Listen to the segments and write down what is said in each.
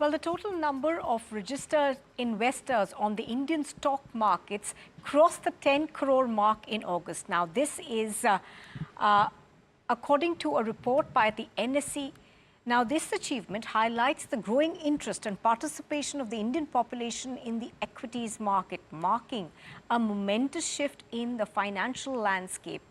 Well, the total number of registered investors on the Indian stock markets crossed the 10 crore mark in August. Now, this is according to a report by the NSE. Now, this achievement highlights the growing interest and participation of the Indian population in the equities market, marking a momentous shift in the financial landscape.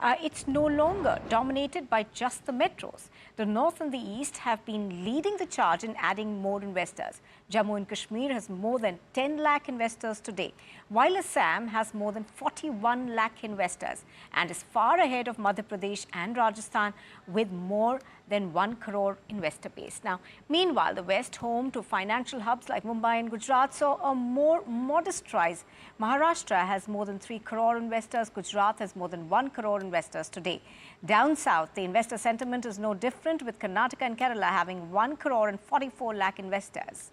It's no longer dominated by just the metros. The North and the East have been leading the charge in adding more investors. Jammu and Kashmir has more than 10 lakh investors today, while Assam has more than 41 lakh investors and is far ahead of Madhya Pradesh and Rajasthan with more than 1 crore investor base. Now, meanwhile, the West, home to financial hubs like Mumbai and Gujarat, saw a more modest rise. Maharashtra has more than 3 crore investors. Gujarat has more than 1 crore investors today. Down south, the investor sentiment is no different, with Karnataka and Kerala having 1 crore and 44 lakh investors.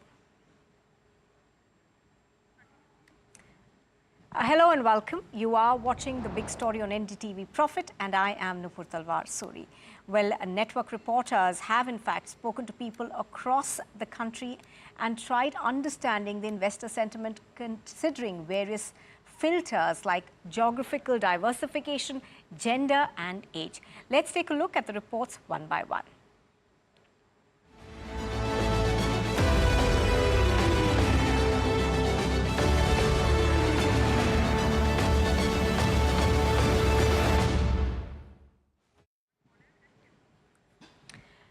Hello and welcome. You are watching The Big Story on NDTV Profit, and I am Nupur Talwar Suri. Well, network reporters have in fact spoken to people across the country and tried understanding the investor sentiment, considering various filters like geographical diversification, gender and age. Let's take a look at the reports one by one.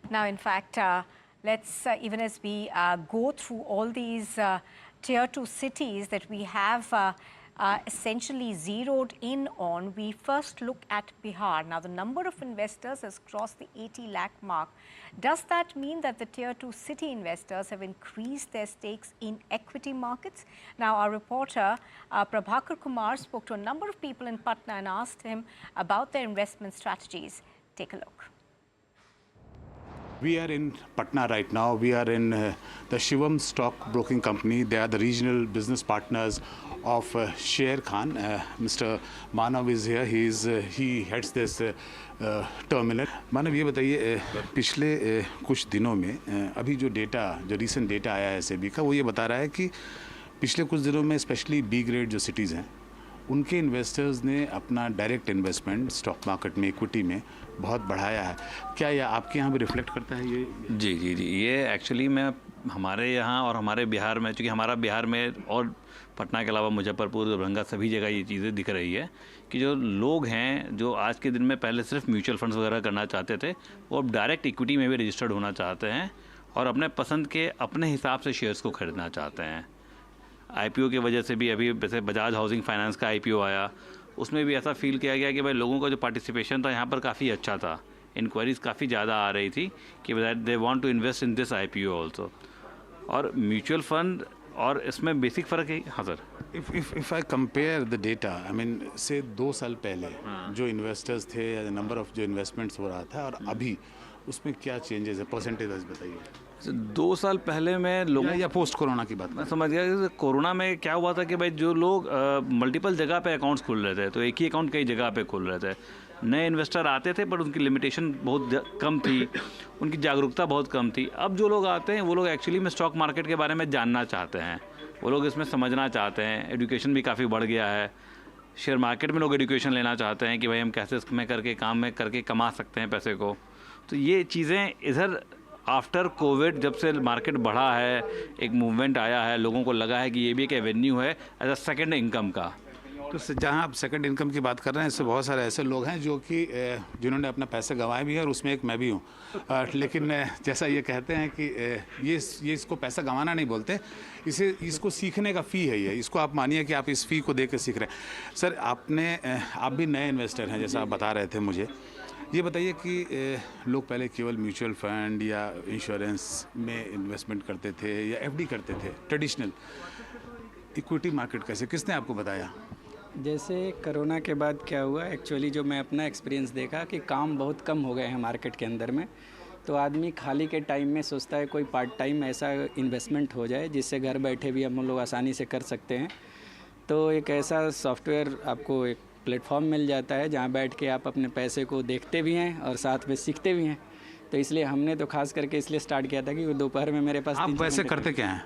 Now, in fact, let's, even as we go through all these tier 2 cities that we have essentially zeroed in on, we first look at Bihar. Now, the number of investors has crossed the 80 lakh mark. Does that mean that the tier 2 city investors have increased their stakes in equity markets? Now, our reporter Prabhakar Kumar spoke to a number of people in Patna and asked him about their investment strategies. Take a look. We are in Patna right now. We are in the Shivam Stock Broking Company. They are the regional business partners of Sher Khan. Mr. Manav is here. He heads this terminal. Manav, ये बताइए, पिछले कुछ दिनों में अभी जो recent data आया है SEBI का, वो ये बता रहा है कि पिछले कुछ दिनों में स्पेशली B ग्रेड जो सिटीज़ हैं, उनके इन्वेस्टर्स ने अपना डायरेक्ट इन्वेस्टमेंट स्टॉक मार्केट में, इक्विटी में बहुत बढ़ाया है। क्या ये आपके यहाँ भी रिफ्लेक्ट करता है ये? जी, ये एक्चुअली मैं हमारे यहाँ और हमारे बिहार में, चूँकि हमारा बिहार में और पटना के अलावा मुजफ्फरपुर, दरभंगा, सभी जगह ये चीज़ें दिख रही है कि जो लोग हैं, जो आज के दिन में पहले सिर्फ म्यूचुअल फंड्स वगैरह करना चाहते थे, वो अब डायरेक्ट इक्विटी में भी रजिस्टर्ड होना चाहते हैं और अपने पसंद के, अपने हिसाब से शेयर्स को खरीदना चाहते हैं। IPO की वजह से भी अभी जैसे बजाज हाउसिंग फाइनेंस का IPO आया, उसमें भी ऐसा फील किया गया कि भाई लोगों का जो पार्टिसिपेशन था यहाँ पर काफ़ी अच्छा था, इंक्वायरीज़ काफ़ी ज़्यादा आ रही थी कि they want to invest in this IPO also. और म्यूचुअल फंड और इसमें बेसिक फ़र्क है। हाँ sir, if I compare the data, I mean say 2 साल पहले जो इन्वेस्टर्स थे या नंबर ऑफ जो इन्वेस्टमेंट्स हो रहा था और अभी उसमें क्या चेंजेस है, परसेंटेज बताइए। 2 साल पहले में लोगों या पोस्ट कोरोना की बात मैं समझ गया कि कोरोना में क्या हुआ था कि भाई जो लोग मल्टीपल जगह पे अकाउंट्स खोल रहे थे, तो एक ही अकाउंट कई जगह पे खोल रहे थे। नए इन्वेस्टर आते थे पर उनकी लिमिटेशन बहुत कम थी, उनकी जागरूकता बहुत कम थी। अब जो लोग आते हैं वो लोग एक्चुअली में स्टॉक मार्केट के बारे में जानना चाहते हैं, वो लोग इसमें समझना चाहते हैं। एजुकेशन भी काफ़ी बढ़ गया है। शेयर मार्केट में लोग एजुकेशन लेना चाहते हैं कि भाई हम कैसे इसमें करके काम में करके कमा सकते हैं पैसे को। तो ये चीज़ें इधर आफ्टर कोविड जब से मार्केट बढ़ा है, एक मूवमेंट आया है, लोगों को लगा है कि ये भी एक एवेन्यू है एज अ सेकेंड इनकम का। तो जहाँ आप सेकंड इनकम की बात कर रहे हैं, इससे बहुत सारे ऐसे लोग हैं जो कि जिन्होंने अपना पैसे गंवाए भी हैं और उसमें एक मैं भी हूँ। लेकिन जैसा ये कहते हैं कि ये इसको पैसा गंवाना नहीं बोलते, इसको सीखने का फ़ी है। ये इसको आप मानिए कि आप इस फ़ी को दे कर सीख रहे हैं। सर, आप भी नए इन्वेस्टर हैं जैसा आप बता रहे थे मुझे। ये बताइए कि लोग पहले केवल म्यूचुअल फंड या इंश्योरेंस में इन्वेस्टमेंट करते थे या FD करते थे, ट्रेडिशनल। इक्विटी मार्केट कैसे, किसने आपको बताया? जैसे कोरोना के बाद क्या हुआ, एक्चुअली जो मैं अपना एक्सपीरियंस देखा कि काम बहुत कम हो गए हैं मार्केट के अंदर में, तो आदमी खाली के टाइम में सोचता है कोई पार्ट टाइम ऐसा इन्वेस्टमेंट हो जाए जिससे घर बैठे भी हम लोग आसानी से कर सकते हैं। तो एक ऐसा सॉफ्टवेयर आपको एक प्लेटफॉर्म मिल जाता है जहाँ बैठ के आप अपने पैसे को देखते भी हैं और साथ में सीखते भी हैं। तो इसलिए हमने तो खास करके इसलिए स्टार्ट किया था कि वो दोपहर में मेरे पास आप 3-4 वैसे घंटे करते क्या हैं?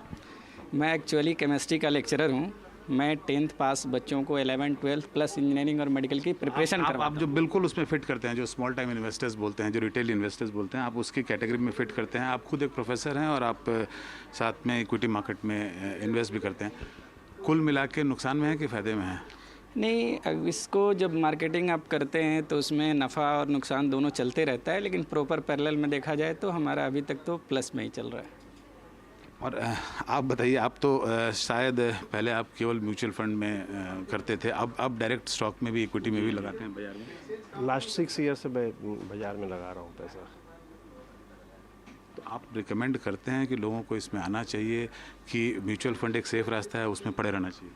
मैं एक्चुअली केमिस्ट्री का लेक्चरर हूँ। मैं 10th पास बच्चों को 11, 12 प्लस इंजीनियरिंग और मेडिकल की प्रिपरेशन आप करवाता जो बिल्कुल उसमें फिट करते हैं, जो स्मॉल टाइम इन्वेस्टर्स बोलते हैं, जो रिटेल इन्वेस्टर्स बोलते हैं, आप उसकी कैटेगरी में फिट करते हैं। आप खुद एक प्रोफेसर हैं और आप साथ में इक्विटी मार्केट में इन्वेस्ट भी करते हैं। कुल मिला के नुकसान में है कि फ़ायदे में है? नहीं, अब इसको जब मार्केटिंग आप करते हैं तो उसमें नफ़ा और नुकसान दोनों चलते रहता है, लेकिन प्रॉपर पैरेलल में देखा जाए तो हमारा अभी तक तो प्लस में ही चल रहा है। और आप बताइए, आप तो शायद पहले आप केवल म्यूचुअल फंड में करते थे, अब डायरेक्ट स्टॉक में भी, इक्विटी में भी लगाते हैं बाजार में? लास्ट 6 ईयर से मैं बाज़ार में लगा रहा हूँ पैसा। तो आप रिकमेंड करते हैं कि लोगों को इसमें आना चाहिए कि म्यूचुअल फंड एक सेफ़ रास्ता है, उसमें पड़े रहना चाहिए?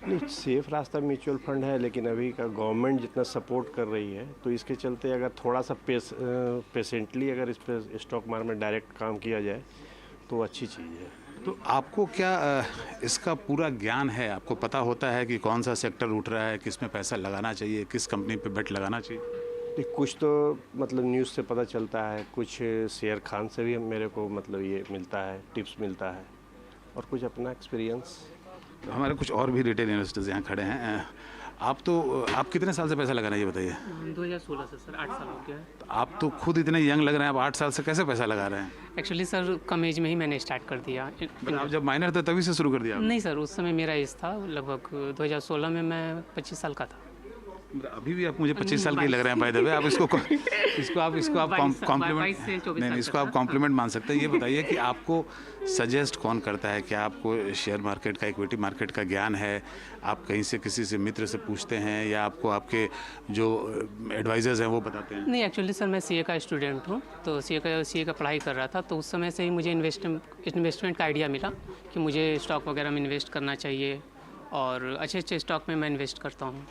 नहीं, सेफ़ रास्ता म्यूचुअल फंड है, लेकिन अभी का गवर्नमेंट जितना सपोर्ट कर रही है तो इसके चलते अगर थोड़ा सा पेशेंटली अगर इस पर स्टॉक मार्केट में डायरेक्ट काम किया जाए तो अच्छी चीज़ है। तो आपको क्या इसका पूरा ज्ञान है? आपको पता होता है कि कौन सा सेक्टर उठ रहा है, किस में पैसा लगाना चाहिए, किस कंपनी पे बेट लगाना चाहिए? नहीं, कुछ तो मतलब न्यूज़ से पता चलता है, कुछ शेयर खान से भी मेरे को मतलब ये मिलता है, टिप्स मिलता है, और कुछ अपना एक्सपीरियंस। तो हमारे कुछ और भी रिटेल इन्वेस्टर्स यहाँ खड़े हैं। आप कितने साल से पैसा लगा रहे हैं, ये बताइए? 2016 से सर, 8 साल हो गया है। तो आप तो खुद इतने यंग लग रहे हैं, आप 8 साल से कैसे पैसा लगा रहे हैं? एक्चुअली सर कम एज में ही मैंने स्टार्ट कर दिया। बट आप जब माइनर थे तभी से शुरू कर दिया आपने? नहीं सर, उस समय मेरा एज था लगभग 2016 में मैं 25 साल का था। अभी भी आप मुझे 25 साल के लग रहे हैं बाय द वे। आप इसको आप 22 से कॉम्प्लीमेंट 24 नहीं, साल इसको का आप था। कॉम्प्लीमेंट मान सकते हैं। ये बताइए कि आपको सजेस्ट कौन करता है? क्या आपको शेयर मार्केट का, इक्विटी मार्केट का ज्ञान है? आप कहीं से किसी से मित्र से पूछते हैं या आपको आपके जो एडवाइजर्स हैं वो बताते हैं? नहीं, एक्चुअली सर मैं सीए का स्टूडेंट हूँ, तो सीए का पढ़ाई कर रहा था, तो उस समय से ही मुझे इन्वेस्टमेंट का आइडिया मिला कि मुझे स्टॉक वगैरह में इन्वेस्ट करना चाहिए, और अच्छे अच्छे स्टॉक में मैं इन्वेस्ट करता हूँ।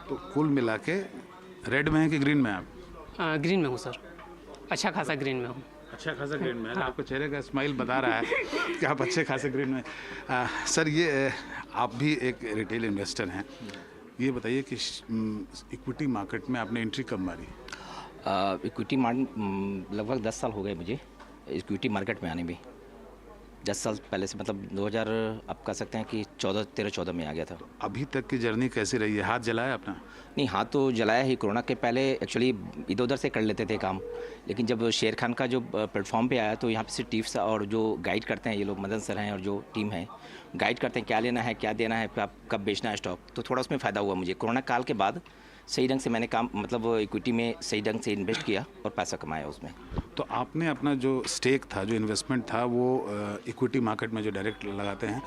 तो कुल मिला के रेड में है कि ग्रीन में आप? ग्रीन में हूँ सर, अच्छा खासा ग्रीन में हूँ। अच्छा खासा ग्रीन में है। आपके चेहरे का स्माइल बता रहा है कि आप अच्छे खासे ग्रीन में। सर, ये आप भी एक रिटेल इन्वेस्टर हैं, ये बताइए कि इक्विटी मार्केट में आपने एंट्री कब मारी? इक्विटी मार्केट लगभग 10 साल हो गए मुझे इक्विटी मार्केट में आने में। 10 साल पहले से, मतलब 2000 आप कह सकते हैं कि 13-14 में आ गया था। अभी तक की जर्नी कैसी रही है? हाथ जलाया अपना? नहीं, हाथ तो जलाया ही। कोरोना के पहले एक्चुअली इधर उधर से कर लेते थे काम, लेकिन जब शेर खान का जो प्लेटफॉर्म पे आया तो यहाँ पे से टिप्स और जो गाइड करते हैं ये लोग, मदन सर हैं और जो टीम है, गाइड करते हैं क्या लेना है, क्या देना है, कब बेचना है स्टॉक, तो थोड़ा उसमें फ़ायदा हुआ मुझे। कोरोना काल के बाद सही ढंग से मैंने काम, मतलब इक्विटी में सही ढंग से इन्वेस्ट किया और पैसा कमाया उसमें। तो आपने अपना जो स्टेक था, जो इन्वेस्टमेंट था, वो इक्विटी मार्केट में जो डायरेक्ट लगाते हैं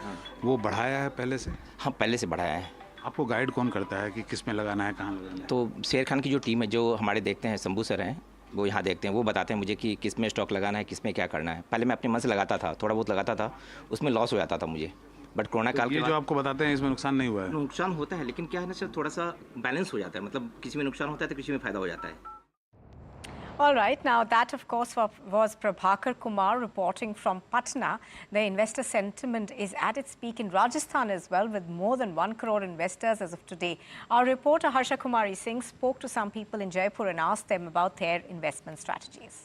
वो बढ़ाया है पहले से? हाँ, पहले से बढ़ाया है। आपको गाइड कौन करता है कि किस में लगाना है, कहाँ लगाना है? तो शेर खान की जो टीम है, जो हमारे देखते हैं, शंभू सर हैं, वो यहाँ देखते हैं, वो बताते हैं मुझे कि किस में स्टॉक लगाना है, किस में क्या करना है। पहले मैं अपने मन से लगाता था, थोड़ा बहुत लगाता था, उसमें लॉस हो जाता था मुझे, बट कोरोना काल ये के जो आपको बताते हैं इसमें नुकसान नहीं हुआ है? नुकसान होता है, लेकिन क्या है ना सर, थोड़ा सा बैलेंस हो जाता है, मतलब किसी में नुकसान होता है तो किसी में फ़ायदा हो जाता है। All right, now that of course was Prabhakar Kumar reporting from Patna. The investor sentiment is at its peak in Rajasthan as well, with more than 1 crore investors as of today. Our reporter Harsha Kumari Singh spoke to some people in Jaipur and asked them about their investment strategies.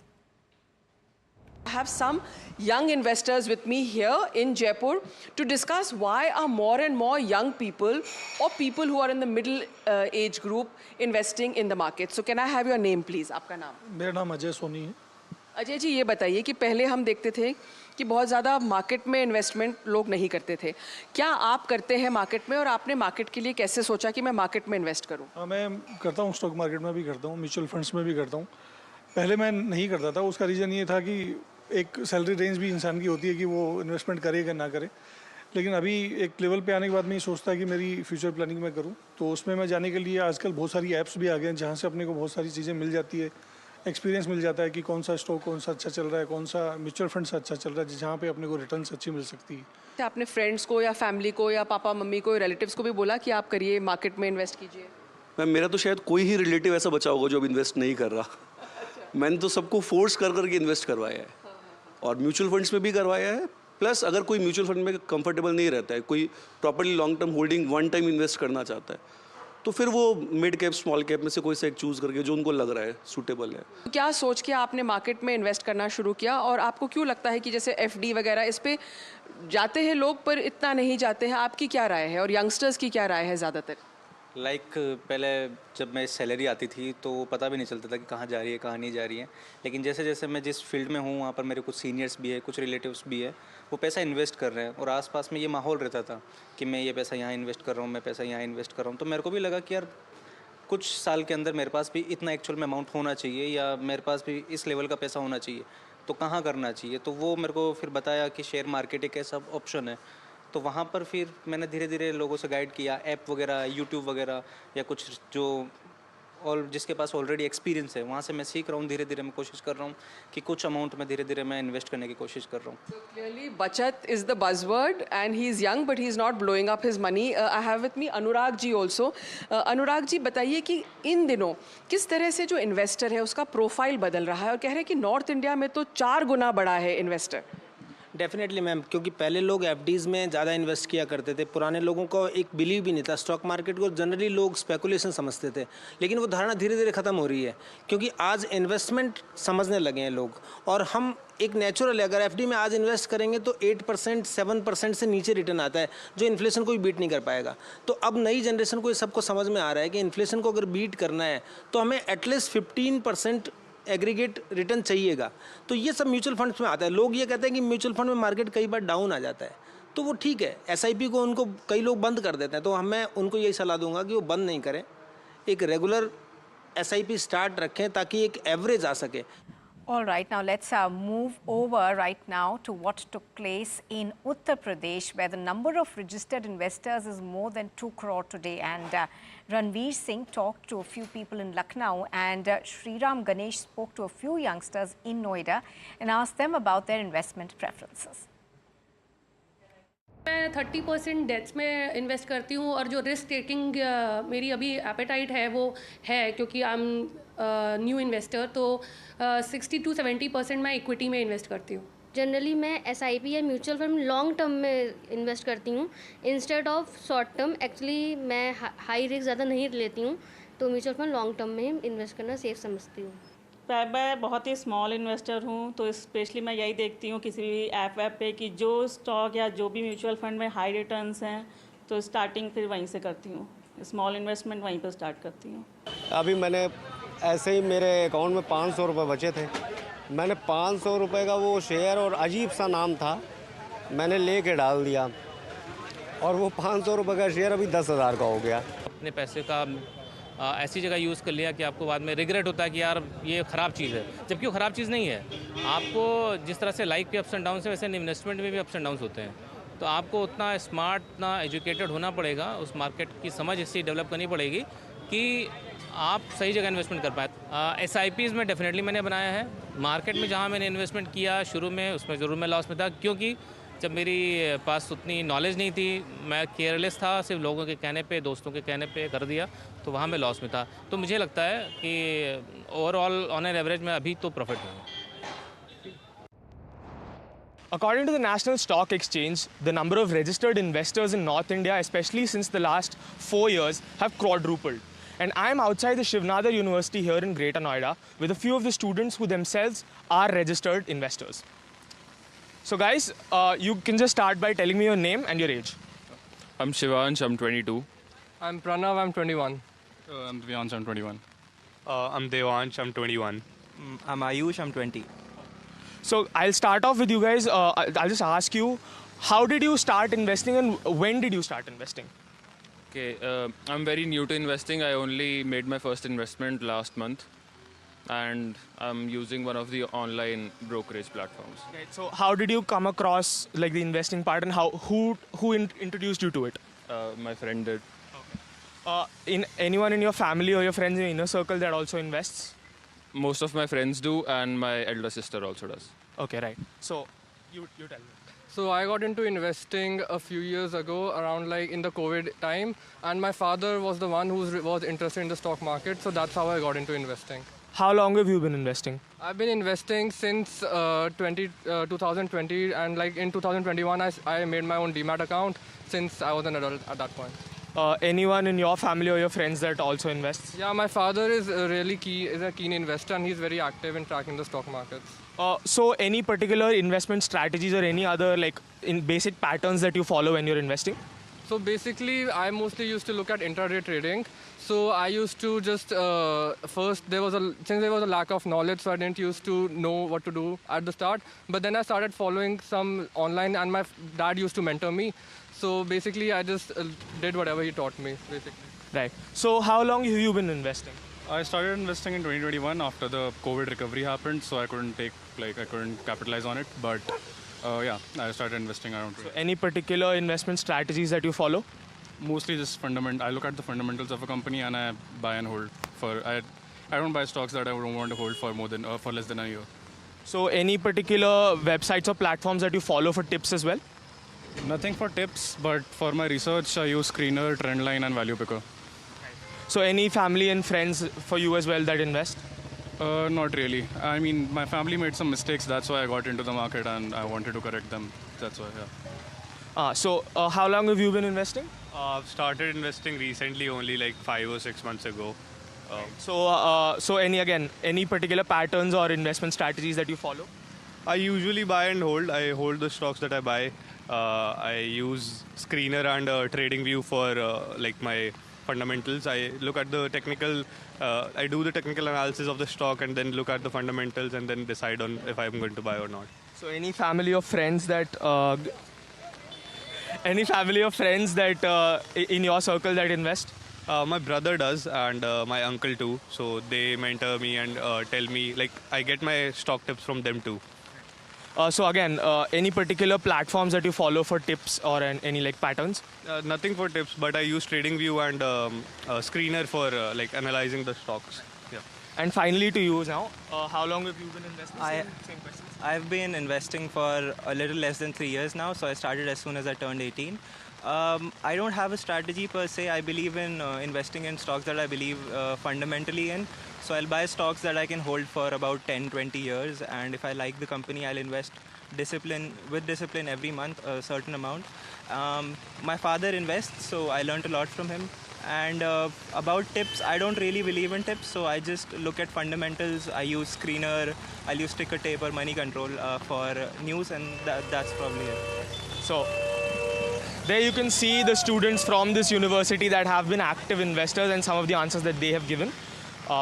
I have some young investors with me here in Jaipur to discuss why are more and more young people or people who are in the middle age group investing in the market. So can I have your name please? आपका नाम? मेरा नाम अजय सोनी है। अजय जी, ये बताइए कि पहले हम देखते थे कि बहुत ज़्यादा मार्केट में इन्वेस्टमेंट लोग नहीं करते थे, क्या आप करते हैं मार्केट में, और आपने मार्केट के लिए कैसे सोचा कि मैं मार्केट में इन्वेस्ट करूं? हाँ, मैं करता हूँ, स्टॉक मार्केट में भी करता हूँ, म्यूचुअल फंड्स में भी करता हूँ। पहले मैं नहीं करता था, उसका रीज़न ये था कि एक सैलरी रेंज भी इंसान की होती है कि वो इन्वेस्टमेंट करे या ना करे, लेकिन अभी एक लेवल पे आने के बाद मैं ये सोचता है कि मेरी फ्यूचर प्लानिंग मैं करूँ, तो उसमें मैं जाने के लिए आजकल बहुत सारी ऐप्स भी आ गए हैं जहाँ से अपने को बहुत सारी चीज़ें मिल जाती है, एक्सपीरियंस मिल जाता है कि कौन सा स्टॉक कौन सा अच्छा चल रहा है, कौन सा म्यूचुअल फंड से अच्छा चल रहा है, जहाँ पे अपने को रिटर्न्स अच्छी मिल सकती है। क्या आपने फ्रेंड्स को या फैमिली को या पापा मम्मी को, रिलेटिव्स को भी बोला कि आप करिए, मार्केट में इन्वेस्ट कीजिए? मैम, मेरा तो शायद कोई ही रिलेटिव ऐसा बचा होगा जो अब इन्वेस्ट नहीं कर रहा। मैंने तो सबको फोर्स कर करके इन्वेस्ट करवाया है, और म्यूचुअल फंड्स में भी करवाया है। प्लस अगर कोई म्यूचुअल फंड में कंफर्टेबल नहीं रहता है, कोई properly long term holding one time invest करना चाहता है, तो फिर वो मिड कैप स्मॉल कैप में से कोई सा एक चूज़ करके जो उनको लग रहा है सूटेबल है। क्या सोच के आपने मार्केट में इन्वेस्ट करना शुरू किया, और आपको क्यों लगता है कि जैसे एफडी वगैरह इस पे जाते हैं लोग पर इतना नहीं जाते हैं? आपकी क्या राय है और यंगस्टर्स की क्या राय है ज़्यादातर? पहले जब मैं सैलरी आती थी तो पता भी नहीं चलता था कि कहाँ जा रही है कहाँ नहीं जा रही है, लेकिन जैसे जैसे मैं जिस फील्ड में हूँ वहाँ पर मेरे कुछ सीनियर्स भी है, कुछ रिलेटिव्स भी है, वो पैसा इन्वेस्ट कर रहे हैं और आसपास में ये माहौल रहता था कि मैं ये पैसा यहाँ इन्वेस्ट कर रहा हूँ, मैं पैसा यहाँ इन्वेस्ट कर रहा हूँ। तो मेरे को भी लगा कि यार कुछ साल के अंदर मेरे पास भी इतना एक्चुअल में अमाउंट होना चाहिए या मेरे पास भी इस लेवल का पैसा होना चाहिए, तो कहाँ करना चाहिए। तो वो मेरे को फिर बताया कि शेयर मार्केट एक ऐसा ऑप्शन है। तो वहाँ पर फिर मैंने धीरे धीरे लोगों से गाइड किया, ऐप वगैरह, यूट्यूब वगैरह या कुछ जो और जिसके पास ऑलरेडी एक्सपीरियंस है वहाँ से मैं सीख रहा हूँ। धीरे धीरे मैं कोशिश कर रहा हूँ कि कुछ अमाउंट में धीरे धीरे मैं इन्वेस्ट करने की कोशिश कर रहा हूँ। So clearly बचत is the buzzword and he is young but he is not blowing up his money. I have with me Anurag ji also. Anurag ji बताइए कि इन दिनों किस तरह से जो इन्वेस्टर है उसका प्रोफाइल बदल रहा है, और कह रहे हैं कि नॉर्थ इंडिया में तो 4 गुना बढ़ा है इन्वेस्टर। डेफिनेटली मैम, क्योंकि पहले लोग एफडीज़ में ज़्यादा इन्वेस्ट किया करते थे। पुराने लोगों को एक बिलीव भी नहीं था स्टॉक मार्केट को, जनरली लोग स्पेकुलेशन समझते थे, लेकिन वो धारणा धीरे धीरे ख़त्म हो रही है क्योंकि आज इन्वेस्टमेंट समझने लगे हैं लोग। और हम एक नेचुरल है, अगर एफडी में आज इन्वेस्ट करेंगे तो 8% 7% से नीचे रिटर्न आता है जो इन्फ्लेशन को भी बीट नहीं कर पाएगा। तो अब नई जनरेशन को ये सबको समझ में आ रहा है कि इन्फ्लेशन को अगर बीट करना है तो हमें एटलीस्ट 15% एग्रीगेट रिटर्न चाहिएगा। तो ये सब म्यूचुअल फंड्स में आता है। लोग ये कहते हैं कि म्यूचुअल फंड में मार्केट कई बार डाउन आ जाता है, तो वो ठीक है, एसआईपी को उनको कई लोग बंद कर देते हैं, तो मैं उनको यही सलाह दूंगा कि वो बंद नहीं करें, एक रेगुलर एसआईपी स्टार्ट रखें ताकि एक एवरेज आ सके। All right, now let's move over right now to what took place in Uttar Pradesh, where the number of registered investors is more than 2 crore today. And Ranveer Singh talked to a few people in Lucknow, and Sriram Ganesh spoke to a few youngsters in Noida and asked them about their investment preferences. मैं 30% dates में invest करती हूँ, और जो risk taking मेरी अभी apatite है वो है क्योंकि आई एम न्यू इन्वेस्टर, तो 60 to 70% मैं इक्विटी में इन्वेस्ट करती हूँ। जनरली मैं एसआईपी या म्यूचुअल फंड लॉन्ग टर्म में इन्वेस्ट करती हूँ instead of short term. Actually मैं हाई रिस्क ज़्यादा नहीं लेती हूँ, तो म्यूचुअल फंड लॉन्ग टर्म में इन्वेस्ट करना सेफ समझती हूँ। मैं बहुत ही स्मॉल इन्वेस्टर हूँ, तो स्पेशली मैं यही देखती हूँ किसी भी ऐप पे कि जो स्टॉक या जो भी म्यूचुअल फंड में हाई रिटर्न्स हैं तो स्टार्टिंग फिर वहीं से करती हूँ, स्मॉल इन्वेस्टमेंट वहीं पर स्टार्ट करती हूँ। अभी मैंने ऐसे ही मेरे अकाउंट में 500 रुपये बचे थे, मैंने 500 रुपये का वो शेयर और अजीब सा नाम था मैंने ले के डाल दिया, और वो 500 रुपये का शेयर अभी 10,000 का हो गया। अपने पैसे का ऐसी जगह यूज़ कर लिया कि आपको बाद में रिग्रेट होता है कि यार ये ख़राब चीज़ है, जबकि वो ख़राब चीज़ नहीं है। आपको जिस तरह से लाइफ के अप्स एंड डाउन्स है वैसे इन्वेस्टमेंट में भी अप्स एंड डाउन्स होते हैं, तो आपको उतना स्मार्ट, उतना एजुकेटेड होना पड़ेगा, उस मार्केट की समझ इससे डेवलप करनी पड़ेगी कि आप सही जगह इन्वेस्टमेंट कर पाए। SIPs में डेफिनेटली मैंने बनाया है। मार्केट में जहाँ मैंने इन्वेस्टमेंट किया शुरू में उसमें ज़रूर मैं लॉस में था, क्योंकि जब मेरी पास उतनी नॉलेज नहीं थी, मैं केयरलेस था, सिर्फ लोगों के कहने पे, दोस्तों के कहने पे कर दिया, तो वहाँ मैं लॉस में था। तो मुझे लगता है कि ओवरऑल ऑन एन एवरेज में अभी तो प्रॉफिट में हूँ। According to the National Stock Exchange, the number of registered investors in North India, especially since the last 4 years, have quadrupled. And I am outside the Shivnadar University here in Greater Noida with a few of the students who themselves are registered investors. So guys, you can just start by telling me your name and your age. I'm Shivansh, I'm 22. I'm Pranav, I'm 21. I'm Devansh, I'm 21. I'm Devansh, I'm 21. I'm Ayush, I'm 20. So I'll start off with you guys. I'll just ask you, how did you start investing and when did you start investing? Okay, I'm very new to investing. I only made my first investment last month, and I'm using one of the online brokerage platforms. Okay, so how did you come across like the investing part, and who introduced you to it? My friend did. In anyone in your family or your friends in your inner circle that also invests? Most of my friends do, and my elder sister also does. Okay, right. So you tell me. So I got into investing a few years ago, around like in the COVID time, and my father was the one who was interested in the stock market, so that's how I got into investing. How long have you been investing? I've been investing since 2020, and like in 2021 I made my own Demat account since I was an adult at that point. anyone in your family or your friends that also invests? Yeah, my father is a keen investor, and he's very active in tracking the stock markets. So any particular investment strategies or any other in basic patterns that you follow when you're investing? So basically, I mostly used to look at intraday trading. So I used to just since there was a lack of knowledge, so I didn't used to know what to do at the start. But then I started following some online, and my dad used to mentor me. So basically, I just did whatever he taught me, basically. Right. So how long have you been investing? I started investing in 2021 after the COVID recovery happened, so I couldn't capitalize on it. But yeah, I started investing around. So any particular investment strategies that you follow? Mostly just I look at the fundamentals of a company and I buy and hold. I don't buy stocks that I don't want to hold for for less than a year. So any particular websites or platforms that you follow for tips as well? Nothing for tips, but for my research, I use Screener, Trendline, and Value Picker. So any family and friends for you as well that invest? Not really. I mean, my family made some mistakes. That's why I got into the market and I wanted to correct them. That's why, yeah. So how long have you been investing? I've started investing recently, only like 5 or 6 months ago. So any particular patterns or investment strategies that you follow? I usually buy and hold. I hold the stocks that I buy. I use Screener and TradingView for my fundamentals. I look at the technical, I do the technical analysis of the stock and then look at the fundamentals and then decide on if I'm going to buy or not. So any family or friends that in your circle that invest? My brother does and my uncle too. So they mentor me and tell me, I get my stock tips from them too. So again, any particular platforms that you follow for tips or any patterns? Nothing for tips, but I use TradingView and Screener for analyzing the stocks. Yeah. And finally to you now, how long have you been investing? Same questions. I've been investing for a little less than 3 years now, so I started as soon as I turned 18. I don't have a strategy per se. I believe in investing in stocks that I believe fundamentally in. So I'll buy stocks that I can hold for about 10-20 years, and if I like the company, I'll invest with discipline every month, a certain amount. My father invests, so I learned a lot from him. And about tips, I don't really believe in tips, so I just look at fundamentals. I use Screener, I'll use Ticker Tape or Money Control for news, and that's probably it. So there you can see the students from this university that have been active investors and some of the answers that they have given.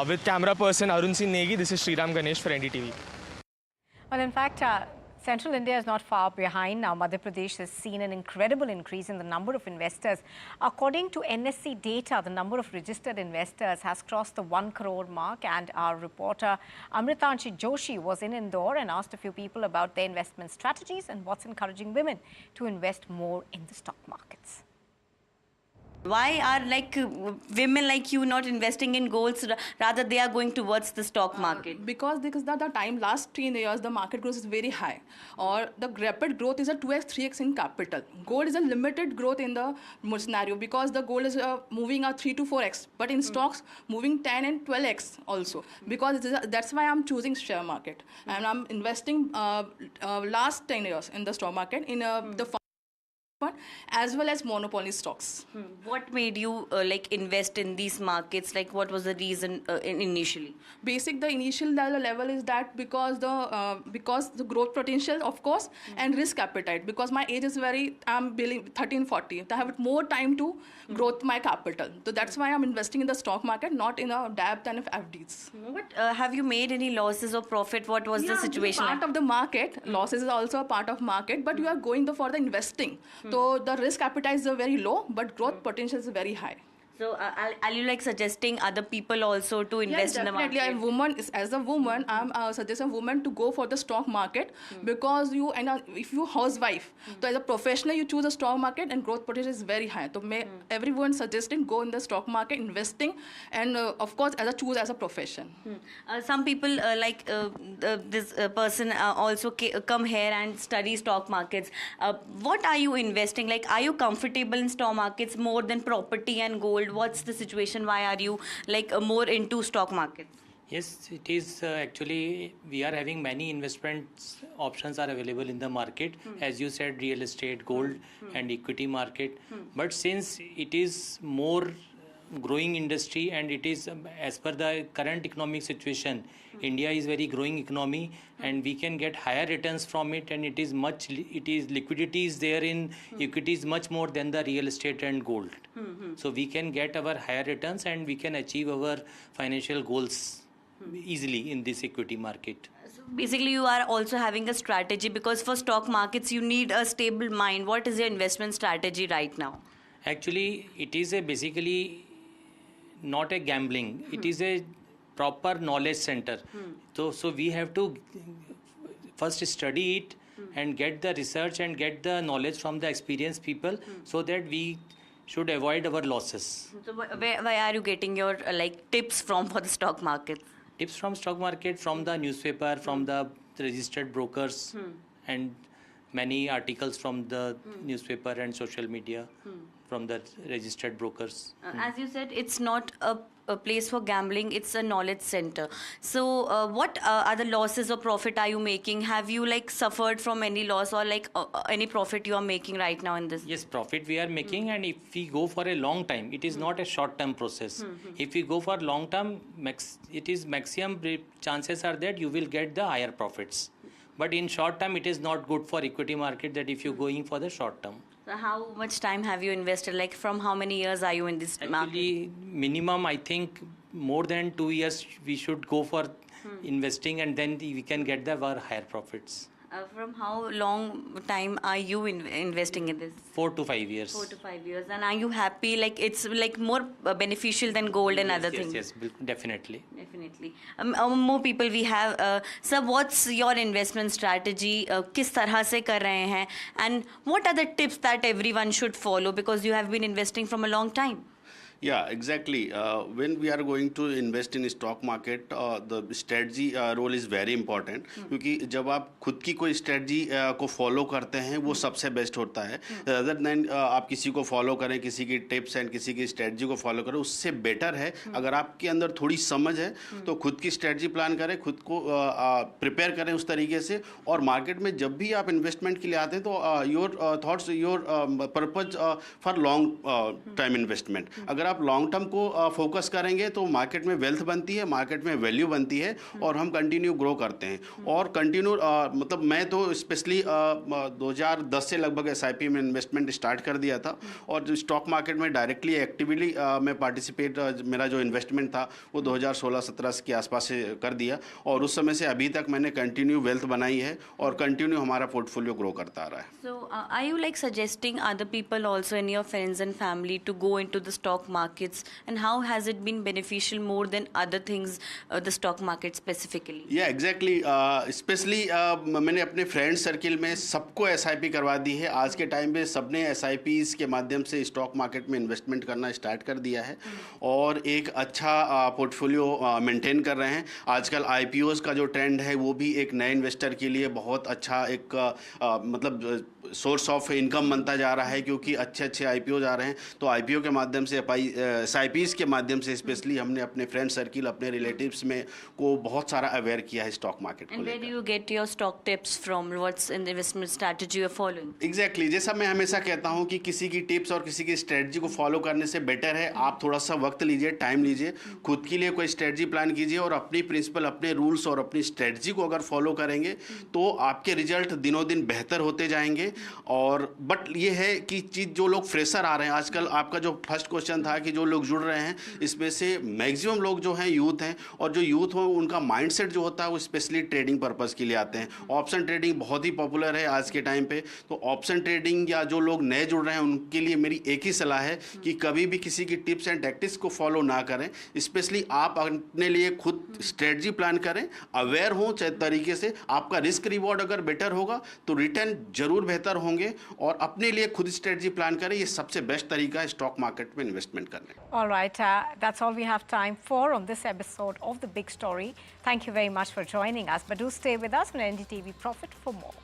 With camera person Arun Singh Negi, this is Sriram Ganesh for NDTV. Well, in fact, Central India is not far behind. Now, Madhya Pradesh has seen an incredible increase in the number of investors. According to NSE data, the number of registered investors has crossed the 1 crore mark, and our reporter Amritanshi Joshi was in Indore and asked a few people about their investment strategies and what's encouraging women to invest more in the stock markets. Why are women like you not investing in golds, rather they are going towards the stock market? Because the time last 3 years the market growth is very high, or the rapid growth is a 2x 3x in capital. Gold is a limited growth in the scenario because the gold is moving a 3 to 4x, but in stocks moving 10 and 12x also, because that's why I'm choosing share market and I'm investing last 10 years in the stock market in the fund as well as monopoly stocks. What made you invest in these markets? What was the reason initially? The initial level is that because the growth potential, of course, and risk appetite. Because my age is I'm 13-40. I have more time to growth my capital. So that's why I'm investing in the stock market, not in a DAP and FDs. But have you made any losses or profit? What was the situation? Part of the market. Losses is also a part of market, but you are going for the investing. So the risk appetite is very low, but growth potential is very high. So are you suggesting other people also to invest in the market? Definitely. As a woman, I'm suggesting women to go for the stock market because if you housewife, so as a professional you choose a stock market and growth potential is very high. So everyone suggesting go in the stock market, investing, and of course choose as a profession. Some people this person also come here and study stock markets. What are you investing? Are you comfortable in stock markets more than property and gold? What's the situation? Why are you more into stock markets? Yes, it is actually we are having many investment options are available in the market. As you said, real estate, gold, and equity market. But since it is more growing industry and it is as per the current economic situation, India is very growing economy and we can get higher returns from it, and it is liquidity is there in equities much more than the real estate and gold. So we can get our higher returns and we can achieve our financial goals easily in this equity market. So basically, you are also having a strategy, because for stock markets you need a stable mind. What is your investment strategy right now? Actually, it is basically not a gambling. It is a proper knowledge center. So we have to first study it and get the research and get the knowledge from the experienced people, so that we should avoid our losses. So where are you getting your tips from for the stock market? Tips from stock market, from the newspaper, from the registered brokers, and many articles from the newspaper and social media from the registered brokers. As you said, it's not a place for gambling, it's a knowledge center. So what are the losses or profit are you making? Have you suffered from any loss or any profit you are making right now in this? Yes, profit we are making, and if we go for a long time, it is not a short term process. If we go for long term, it is maximum chances are that you will get the higher profits. But in short term, it is not good for equity market that if you're going for the short term. So how much time have you invested? From how many years are you in this market? Actually, minimum, I think more than 2 years we should go for investing, and then we can get our higher profits. From how long time are you investing in this? 4 to 5 years. 4 to 5 years. And are you happy? It's more beneficial than gold and other things? Yes, definitely. Definitely. More people we have. Sir, what's your investment strategy? किस तरह से कर रहे हैं? And what are the tips that everyone should follow? Because you have been investing from a long time. Yeah, exactly. When we are going to invest in stock market, the strategy role is very important. क्योंकि जब आप खुद की कोई strategy को follow करते हैं, वो सबसे best होता है. Rather than आप किसी को follow करें, किसी की tips and किसी की strategy को follow करें, उससे better है अगर आपके अंदर थोड़ी समझ है तो खुद की strategy plan करें, खुद को prepare करें उस तरीके से. और market में जब भी आप investment के लिए आते हैं तो your thoughts, your purpose for long time investment. अगर आप लॉन्ग टर्म को फोकस करेंगे तो मार्केट में वेल्थ बनती है, मार्केट में वैल्यू बनती है और हम कंटिन्यू ग्रो करते हैं. और कंटिन्यू मतलब मैं तो स्पेशली 2010 से लगभग एसआईपी में इन्वेस्टमेंट स्टार्ट कर दिया था और जो स्टॉक मार्केट में डायरेक्टली एक्टिवली मैं पार्टिसिपेट मेरा जो इन्वेस्टमेंट था वो 2016-17 के आसपास से कर दिया और उस समय से अभी तक मैंने कंटिन्यू वेल्थ बनाई है और कंटिन्यू हमारा पोर्टफोलियो ग्रो करता आ रहा है. So are you suggesting other people also in your friends and family to go into the stock markets, and how has it been beneficial more than other things, the stock market specifically? Yeah, exactly. Especially मैंने अपने friend circle में सबको SIP करवा दी है. आज के time पे सबने एसआईपीज़ के माध्यम से स्टॉक मार्केट में इन्वेस्टमेंट करना स्टार्ट कर दिया है और एक अच्छा पोर्टफोलियो मेंटेन कर रहे हैं. आजकल आईपीओज़ का जो ट्रेंड है वो भी एक नए इन्वेस्टर के लिए बहुत अच्छा एक मतलब सोर्स ऑफ इनकम बनता जा रहा है क्योंकि अच्छे अच्छे आईपीओ आ रहे हैं. तो आईपीओ के माध्यम से एसआईपीज़ के माध्यम से स्पेशली हमने अपने फ्रेंड सर्किल अपने रिलेटिव्स में को बहुत सारा अवेयर किया है स्टॉक मार्केट को. And where do you get your stock tips from? What's in the investment strategy you're following? Exactly. जैसा मैं हमेशा कहता हूँ कि किसी की टिप्स और किसी की स्ट्रेटजी को फॉलो करने से बेटर है आप थोड़ा सा वक्त लीजिए, टाइम लीजिए, खुद के लिए कोई स्ट्रेटजी प्लान कीजिए और अपनी प्रिंसिपल अपने रूल्स और अपनी स्ट्रेटजी को अगर फॉलो करेंगे तो आपके रिजल्ट दिनों दिन बेहतर होते जाएंगे. और बट ये है कि चीज़ जो लोग फ्रेशर आ रहे हैं आजकल, आपका जो फर्स्ट क्वेश्चन था कि जो लोग जुड़ रहे हैं इसमें से मैक्सिमम लोग जो हैं यूथ हैं और जो यूथ हो उनका माइंडसेट जो होता है वो स्पेशली ट्रेडिंग पर्पस के लिए आते हैं. ऑप्शन ट्रेडिंग बहुत ही पॉपुलर है आज के टाइम पे. तो ऑप्शन ट्रेडिंग या जो लोग नए जुड़ रहे हैं उनके लिए मेरी एक ही सलाह है कि कभी भी किसी की टिप्स एंड टैक्टिक्स को फॉलो ना करें. स्पेशली आप अपने लिए खुद स्ट्रेटजी प्लान करें, अवेयर हों तरीके से. आपका रिस्क रिवॉर्ड अगर बेटर होगा तो रिटर्न जरूर बेहतर होंगे और अपने लिए खुद स्ट्रेटजी प्लान करें. ये सबसे बेस्ट तरीका है स्टॉक मार्केट में इन्वेस्टमेंट करने का. All right, that's all we have time for on this episode of The Big Story. Thank you very much for joining us, but do stay with us on NDTV Profit for more.